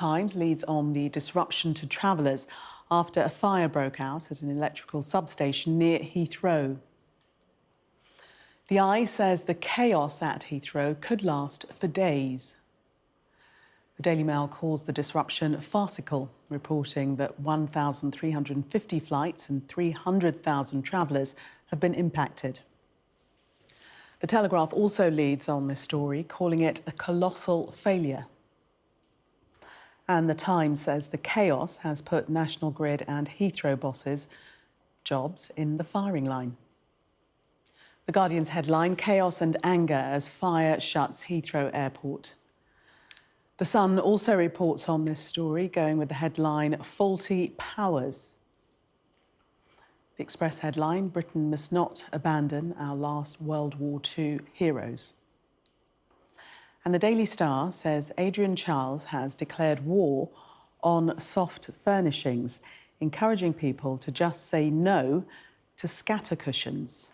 Times leads on the disruption to travellers after a fire broke out at an electrical substation near Heathrow. The Eye says the chaos at Heathrow could last for days. The Daily Mail calls the disruption farcical, reporting that 1,350 flights and 300,000 travellers have been impacted. The Telegraph also leads on this story, calling it a colossal failure. And the Times says the chaos has put National Grid and Heathrow bosses' jobs in the firing line. The Guardian's headline, chaos and anger as fire shuts Heathrow Airport. The Sun also reports on this story, going with the headline, faulty powers. The Express headline, Britain must not abandon our last World War II heroes. And the Daily Star says Adrian Charles has declared war on soft furnishings, encouraging people to just say no to scatter cushions.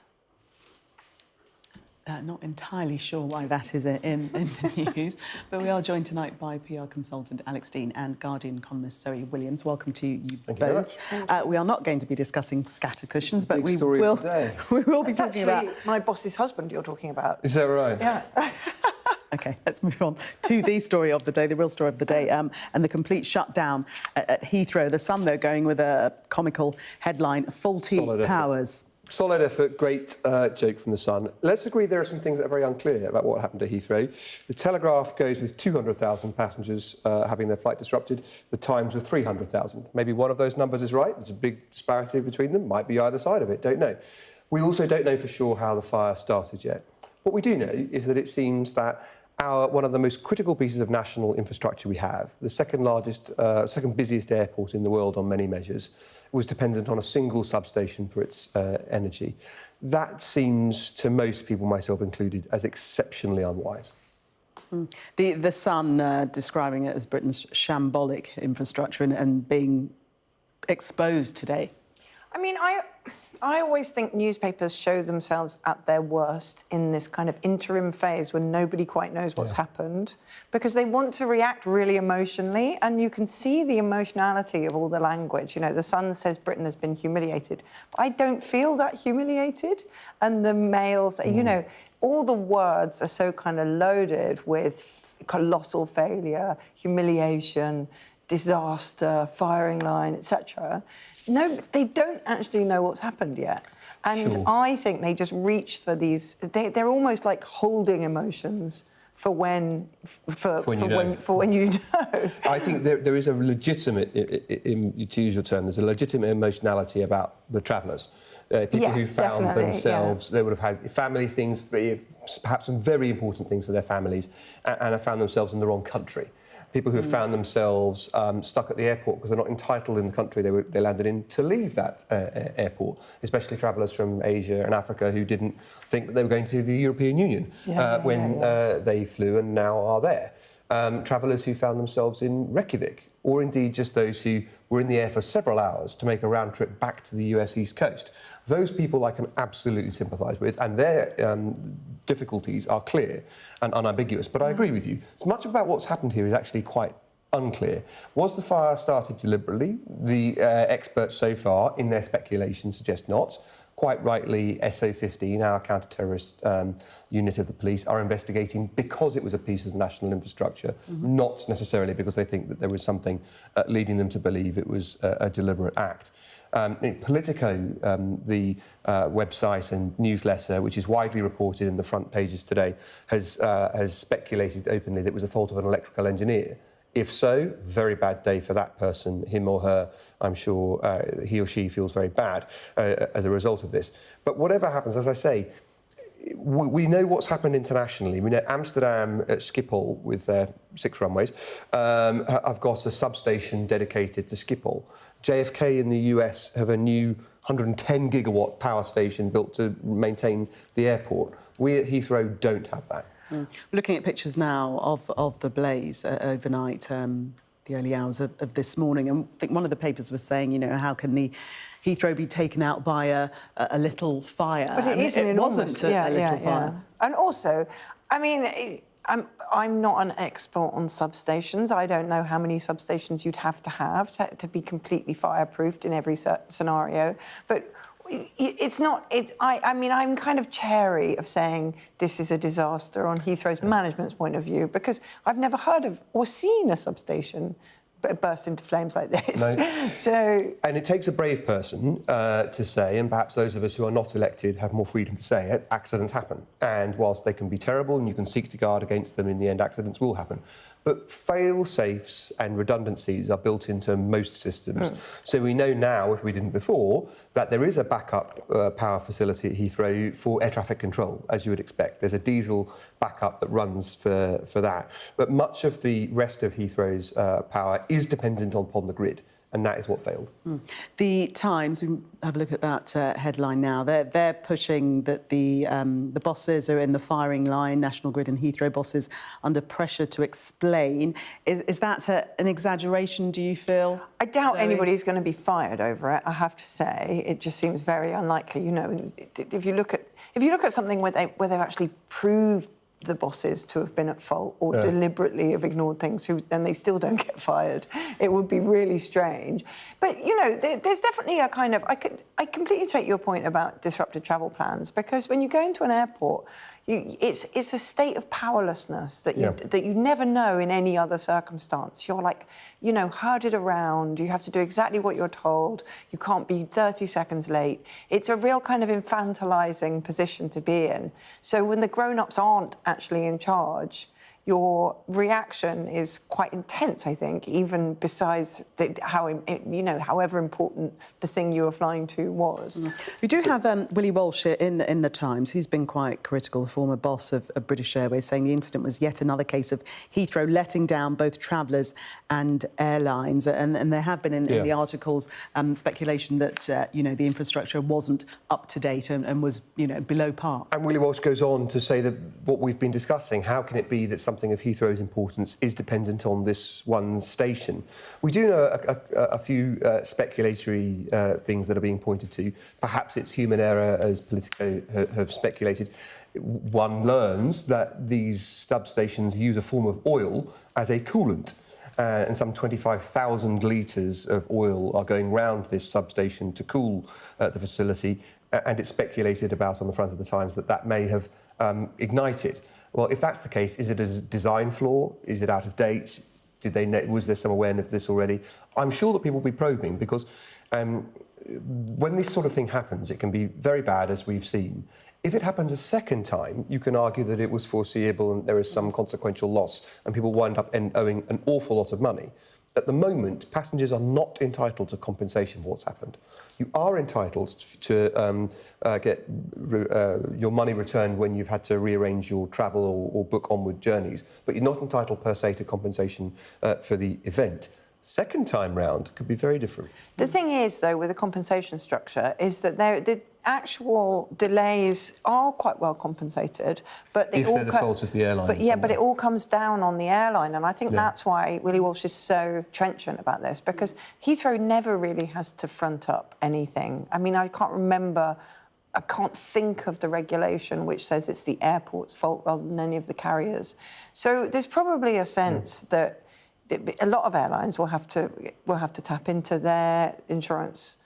Not entirely sure why that is in the news, but we are joined tonight by PR consultant Alex Dean and Guardian columnist Zoe Williams. Welcome to you Thank both. You very much. We are not going to be discussing scatter cushions, but we story will. Of the day. We will be talking about my boss's husband. You're talking about. Is that right? Yeah. OK, let's move on to the story of the day, the real story of the day, and the complete shutdown at Heathrow. The Sun, though, going with a comical headline, faulty powers. Solid effort, great joke from The Sun. Let's agree there are some things that are very unclear about what happened to Heathrow. The Telegraph goes with 200,000 passengers having their flight disrupted. The Times with 300,000. Maybe one of those numbers is right. There's a big disparity between them. Might be either side of it, don't know. We also don't know for sure how the fire started yet. What we do know is that it seems that one of the most critical pieces of national infrastructure we have, the second busiest airport in the world on many measures, was dependent on a single substation for its energy. That seems, to most people, myself included, as exceptionally unwise. The Sun describing it as Britain's shambolic infrastructure and being exposed today. I mean, I always think newspapers show themselves at their worst in this kind of interim phase when nobody quite knows what's happened, because they want to react really emotionally, and you can see the emotionality of all the language. You know, The Sun says Britain has been humiliated. I don't feel that humiliated. And the Mail, you know, all the words are so kind of loaded with colossal failure, humiliation, disaster, firing line, etc. No, they don't actually know what's happened yet. And I think they just reach for these... They're almost like holding emotions for when you know. I think there is a legitimate, to use your term, there's a legitimate emotionality about the travellers. People who found themselves, they would have had family things, perhaps some very important things for their families, and have found themselves in the wrong country. People who have found themselves stuck at the airport because they're not entitled in the country they landed in to leave that airport, especially travellers from Asia and Africa who didn't think that they were going to the European Union when they flew and now are there. Travellers who found themselves in Reykjavik, or indeed just those who were in the air for several hours to make a round trip back to the US East Coast. Those people I can absolutely sympathise with, and their difficulties are clear and unambiguous. But I agree with you. So much about what's happened here is actually quite unclear. Was the fire started deliberately? The experts so far, in their speculation, suggest not. Quite rightly, SO15, our counter-terrorist unit of the police, are investigating because it was a piece of national infrastructure, not necessarily because they think that there was something leading them to believe it was a deliberate act. Politico, the website and newsletter, which is widely reported in the front pages today, has speculated openly that it was the fault of an electrical engineer. If so, very bad day for that person, him or her. I'm sure he or she feels very bad as a result of this. But whatever happens, as I say, we know what's happened internationally. We know Amsterdam at Schiphol, with their 6 runways, have got a substation dedicated to Schiphol. JFK in the US have a new 110 gigawatt power station built to maintain the airport. We at Heathrow don't have that. We're looking at pictures now of the blaze overnight, the early hours of this morning. And I think one of the papers was saying, you know, how can the Heathrow be taken out by a little fire? But it wasn't a little fire. And also, I mean, I'm not an expert on substations. I don't know how many substations you'd have to be completely fireproofed in every scenario. But it's not. I mean, I'm kind of chary of saying this is a disaster on Heathrow's management's point of view, because I've never heard of or seen a substation burst into flames like this. No. And it takes a brave person to say, and perhaps those of us who are not elected have more freedom to say it, accidents happen. And whilst they can be terrible and you can seek to guard against them, in the end, accidents will happen. But fail-safes and redundancies are built into most systems. So we know now, if we didn't before, that there is a backup power facility at Heathrow for air traffic control, as you would expect. There's a diesel backup that runs for that. But much of the rest of Heathrow's power is dependent upon the grid, and that is what failed. The Times, we have a look at that headline now. They're pushing that the bosses are in the firing line, National Grid and Heathrow bosses under pressure to explain. Is that an exaggeration, do you feel? I doubt Zoe? anybody's going to be fired over it, I have to say. It just seems very unlikely. You know, if you look at something where they've actually proved the bosses to have been at fault or deliberately have ignored things, and they still don't get fired, it would be really strange. But, you know, there's definitely a kind of... I completely take your point about disrupted travel plans, because when you go into an airport, it's a state of powerlessness that you never know in any other circumstance. You're like, you know, herded around. You have to do exactly what you're told. You can't be 30 seconds late. It's a real kind of infantilizing position to be in. So when the grown-ups aren't actually in charge, your reaction is quite intense, I think, even besides however important the thing you were flying to was. We do have Willie Walsh in the Times. He's been quite critical, the former boss of British Airways, saying the incident was yet another case of Heathrow letting down both travellers and airlines. And there have been in the articles speculation that the infrastructure wasn't up to date and was below par. And Willie Walsh goes on to say that what we've been discussing, how can it be that something of Heathrow's importance is dependent on this one station? We do know a few speculatory things that are being pointed to. Perhaps it's human error, as Politico have speculated. One learns that these substations use a form of oil as a coolant. And some 25,000 litres of oil are going round this substation to cool the facility. And it's speculated about on the front of the Times that may have ignited. Well, if that's the case, is it a design flaw? Is it out of date? Was there some awareness of this already? I'm sure that people will be probing, because when this sort of thing happens, it can be very bad, as we've seen. If it happens a second time, you can argue that it was foreseeable and there is some consequential loss and people wind up owing an awful lot of money. At the moment, passengers are not entitled to compensation for what's happened. You are entitled to get your money returned when you've had to rearrange your travel or book onward journeys, but you're not entitled per se to compensation for the event. Second time round could be very different. The thing is, though, with the compensation structure, is that the actual delays are quite well compensated, but if they're the fault of the airline. But it all comes down on the airline, and I think that's why Willie Walsh is so trenchant about this, because Heathrow never really has to front up anything. I mean, I can't think of the regulation which says it's the airport's fault rather than any of the carriers. So there's probably a sense that a lot of airlines will have to tap into their insurance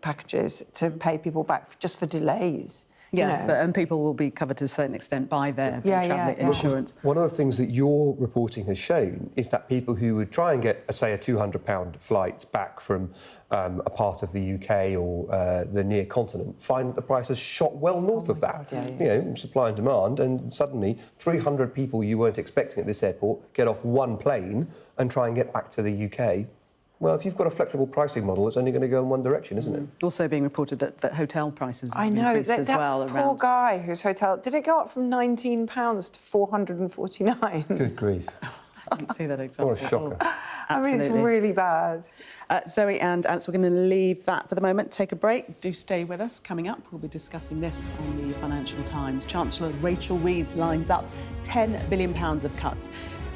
packages to pay people back just for delays. And people will be covered to a certain extent by their travel insurance. One of the things that your reporting has shown is that people who would try and get, say, a £200 flight back from a part of the UK or the near continent find that the price has shot well north of that. Supply and demand, and suddenly 300 people you weren't expecting at this airport get off one plane and try and get back to the UK. Well, if you've got a flexible pricing model, it's only going to go in one direction, isn't it? Also being reported that hotel prices have increased as well. That poor guy whose hotel... Did it go up from £19 to $449? Good grief. I didn't see that example. What a shocker. I mean, it's really bad. Zoe and Alex, we're going to leave that for the moment, take a break. Do stay with us. Coming up, we'll be discussing this on the Financial Times. Chancellor Rachel Reeves lines up £10 billion of cuts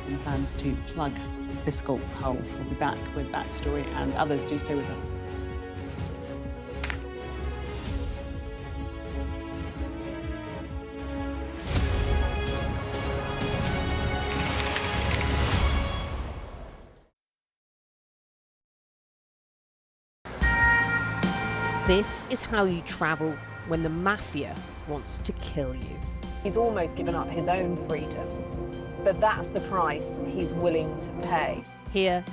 and plans to plug the fiscal hole. We'll be back with that story and others. Do stay with us. This is how you travel when the mafia wants to kill you. He's almost given up his own freedom, but that's the price he's willing to pay. Here,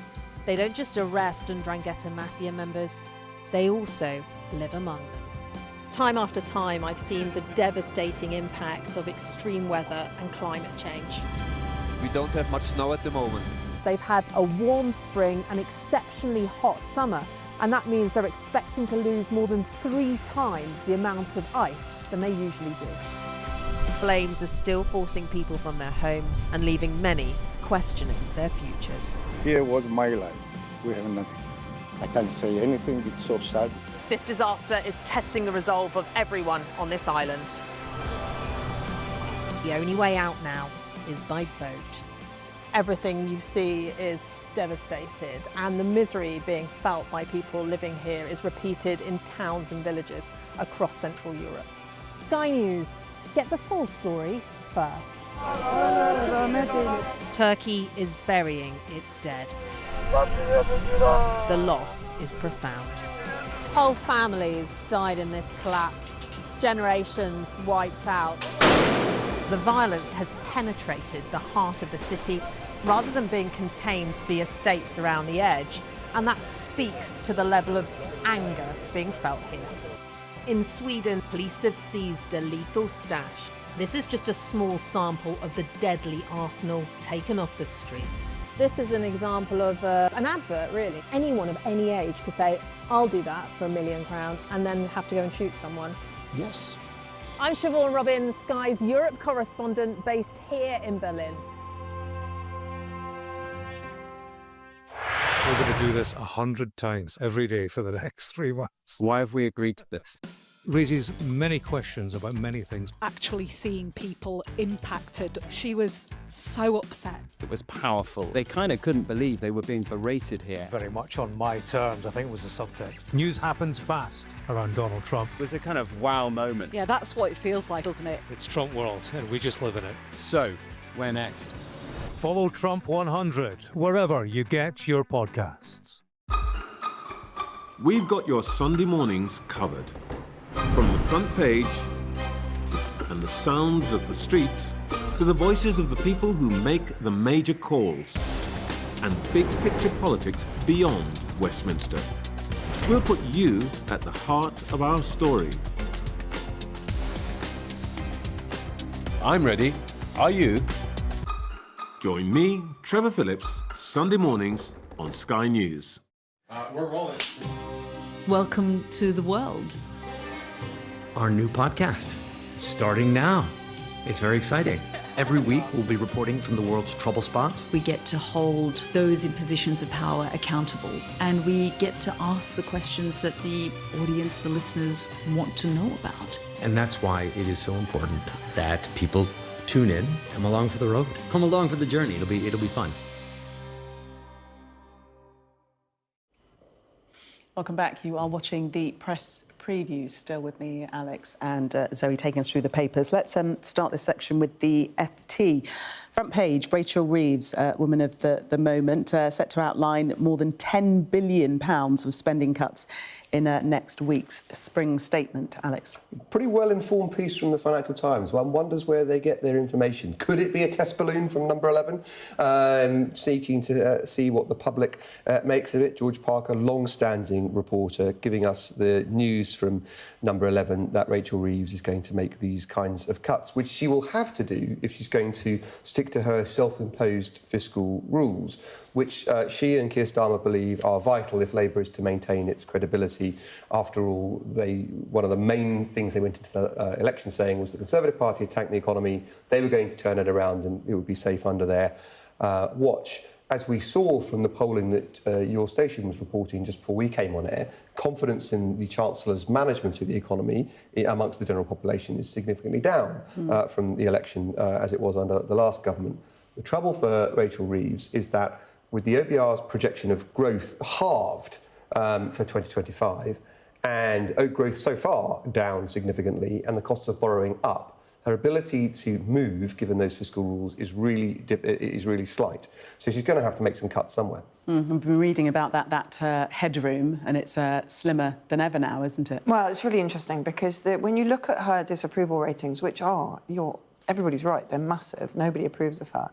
they don't just arrest and 'ndrangheta mafia members, they also live among them. Time after time, I've seen the devastating impact of extreme weather and climate change. We don't have much snow at the moment. They've had a warm spring and exceptionally hot summer, and that means they're expecting to lose more than 3 times the amount of ice than they usually do. Flames are still forcing people from their homes and leaving many questioning their futures. Here was my life. We have nothing. I can't say anything, it's so sad. This disaster is testing the resolve of everyone on this island. The only way out now is by boat. Everything you see is devastated, and the misery being felt by people living here is repeated in towns and villages across Central Europe. Sky News, get the full story first. Turkey is burying its dead. The loss is profound. Whole families died in this collapse, generations wiped out. The violence has penetrated the heart of the city rather than being contained to the estates around the edge, and that speaks to the level of anger being felt here. In Sweden, police have seized a lethal stash. This is just a small sample of the deadly arsenal taken off the streets. This is an example of an advert, really. Anyone of any age could say, I'll do that for £1 million, and then have to go and shoot someone. Yes. I'm Siobhan Robbins, Sky's Europe correspondent based here in Berlin. We're going to do this 100 times every day for the next 3 months. Why have we agreed to this? Raises many questions about many things. Actually seeing people impacted, she was so upset. It was powerful. They kind of couldn't believe they were being berated here. Very much on my terms, I think was the subtext. News happens fast around Donald Trump. It was a kind of wow moment. Yeah, that's what it feels like, doesn't it? It's Trump world, and we just live in it. So, where next? Follow Trump 100 wherever you get your podcasts. We've got your Sunday mornings covered. From the front page and the sounds of the streets to the voices of the people who make the major calls and big picture politics beyond Westminster. We'll put you at the heart of our story. I'm ready. Are you? Join me, Trevor Phillips, Sunday mornings on Sky News. We're rolling. Welcome to the world. Our new podcast, starting now. It's very exciting. Every week, we'll be reporting from the world's trouble spots. We get to hold those in positions of power accountable, and we get to ask the questions that the audience, the listeners, want to know about. And that's why it is so important that people tune in, come along for the road, come along for the journey. It'll be fun. Welcome back. You are watching the press preview. Still with me, Alex and Zoe, taking us through the papers. Let's start this section with the FT. Front page, Rachel Reeves, woman of the moment, set to outline more than £10 billion of spending cuts in next week's spring statement. Alex. Pretty well-informed piece from the Financial Times. One wonders where they get their information. Could it be a test balloon from Number 11, seeking to see what the public makes of it? George Parker, long-standing reporter, giving us the news from Number 11 that Rachel Reeves is going to make these kinds of cuts, which she will have to do if she's going to stick to her self-imposed fiscal rules, which she and Keir Starmer believe are vital if Labour is to maintain its credibility. After all, one of the main things they went into the election saying was the Conservative Party had tanked the economy, they were going to turn it around and it would be safe under their watch. As we saw from the polling that your station was reporting just before we came on air, confidence in the Chancellor's management of the economy amongst the general population is significantly down from the election as it was under the last government. The trouble for Rachel Reeves is that with the OBR's projection of growth halved for 2025 and growth so far down significantly and the costs of borrowing up, Her ability to move, given those fiscal rules, is really slight. So she's going to have to make some cuts somewhere. I've been reading about that headroom, and it's slimmer than ever now, isn't it? Well, it's really interesting because when you look at her disapproval ratings, which are, everybody's right, they're massive, nobody approves of her.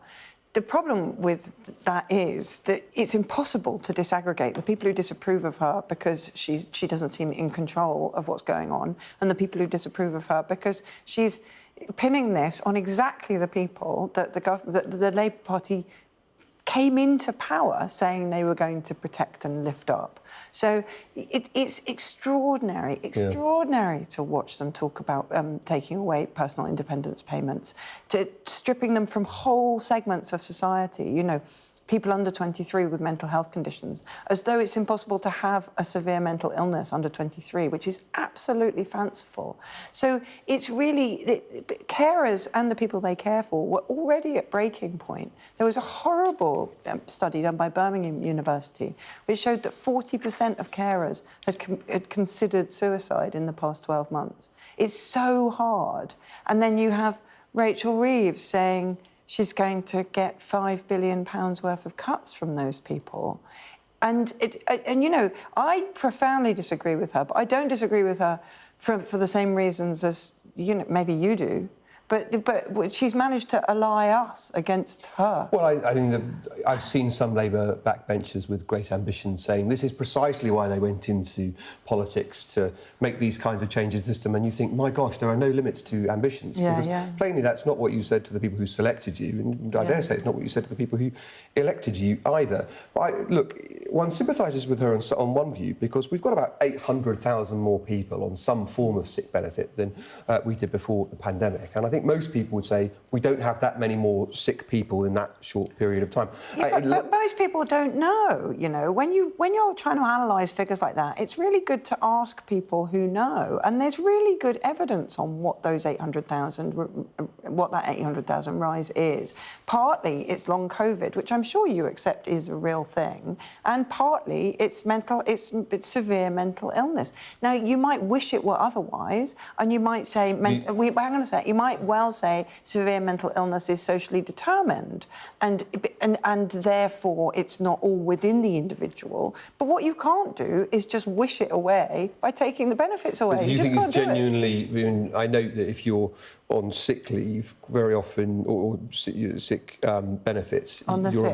The problem with that is that it's impossible to disaggregate the people who disapprove of her because she doesn't seem in control of what's going on, and the people who disapprove of her because she's pinning this on exactly the people that the Labour Party came into power saying they were going to protect and lift up. So it's extraordinary to watch them talk about taking away personal independence payments, to stripping them from whole segments of society, you know, people under 23 with mental health conditions, as though it's impossible to have a severe mental illness under 23, which is absolutely fanciful. So it's really, carers and the people they care for were already at breaking point. There was a horrible study done by Birmingham University which showed that 40% of carers had considered suicide in the past 12 months. It's so hard. And then you have Rachel Reeves saying she's going to get £5 billion worth of cuts from those people. And you know, I profoundly disagree with her, but I don't disagree with her for the same reasons as, you know, maybe you do. But she's managed to ally us against her. Well, I mean, I've seen some Labour backbenchers with great ambition saying this is precisely why they went into politics, to make these kinds of changes to the system. And you think, my gosh, there are no limits to ambitions. Because plainly, that's not what you said to the people who selected you. And I dare say it's not what you said to the people who elected you either. But look, one sympathises with her on one view, because we've got about 800,000 more people on some form of sick benefit than we did before the pandemic. And I think most people would say we don't have that many more sick people in that short period of time. Yeah, but most people don't know, you know. When you're trying to analyse figures like that, it's really good to ask people who know. And there's really good evidence on what those 800,000, what that 800,000 rise is. Partly it's long COVID, which I'm sure you accept is a real thing, and partly it's severe mental illness. Now, you might wish it were otherwise, and you might say, you might well say severe mental illness is socially determined, and therefore it's not all within the individual. But what you can't do is just wish it away by taking the benefits away. But do you think it's genuinely? I mean, I know that if you're on sick leave, very often, or sick benefits, the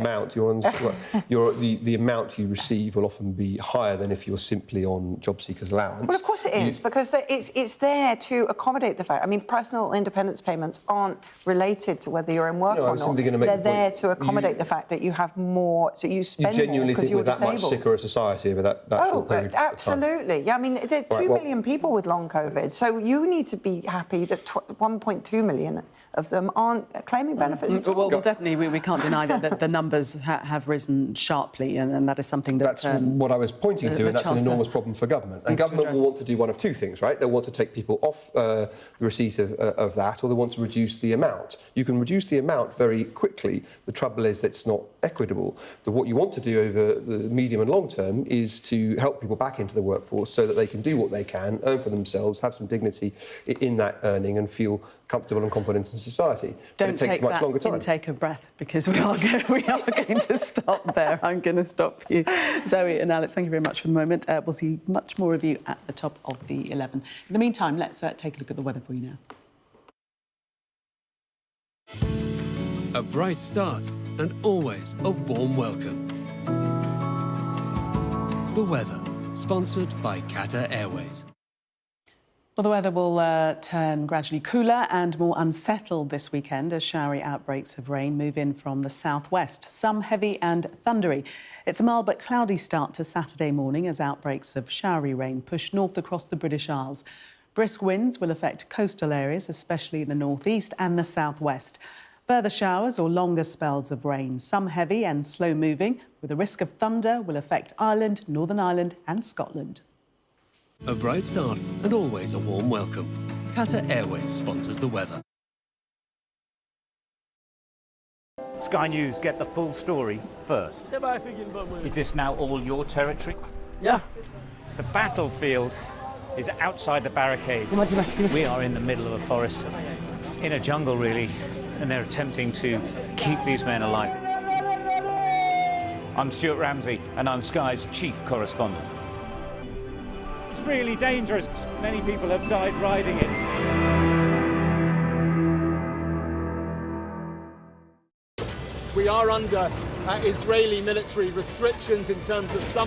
amount you receive will often be higher than if you're simply on job seekers allowance. Well, of course it is, because it's there to accommodate the fact. I mean, personal independence payments aren't related to whether you're in work or not. They're there to accommodate the fact that you have more, so you spend more because you're disabled. You genuinely think we're that much sicker a society over that short period of time? Absolutely. Yeah, I mean, there are 2 million people with long COVID, so you need to be happy that 1.2 million of them aren't claiming benefits at all. Well, definitely, we can't deny that the numbers have risen sharply, and that is something that... That's what I was pointing to, and that's an enormous problem for government. And government will want to do one of two things, right? They'll want to take people off the receipt of that, or they want to reduce the amount. You can reduce the amount very quickly. The trouble is that it's not equitable. But what you want to do over the medium and long term is to help people back into the workforce so that they can do what they can, earn for themselves, have some dignity in that earning, and feel comfortable and confident in society. But it takes much longer time. Don't take a breath, because we are going to stop there. I'm going to stop you. Zoe and Alex, thank you very much for the moment. We'll see much more of you at the top of the 11. In the meantime, let's take a look at the weather for you now. A bright start and always a warm welcome. The weather, sponsored by Qatar Airways. Well, the weather will turn gradually cooler and more unsettled this weekend as showery outbreaks of rain move in from the southwest, some heavy and thundery. It's a mild but cloudy start to Saturday morning as outbreaks of showery rain push north across the British Isles. Brisk winds will affect coastal areas, especially the northeast and the southwest. Further showers or longer spells of rain, some heavy and slow-moving, with a risk of thunder, will affect Ireland, Northern Ireland and Scotland. A bright start and always a warm welcome. Qatar Airways sponsors the weather. Sky News get the full story first. Is this now all your territory? Yeah. The battlefield is outside the barricades. We are in the middle of a forest. in a jungle, really, and they're attempting to keep these men alive. I'm Stuart Ramsey, and I'm Sky's chief correspondent. It's really dangerous. Many people have died riding it. We are under Israeli military restrictions in terms of some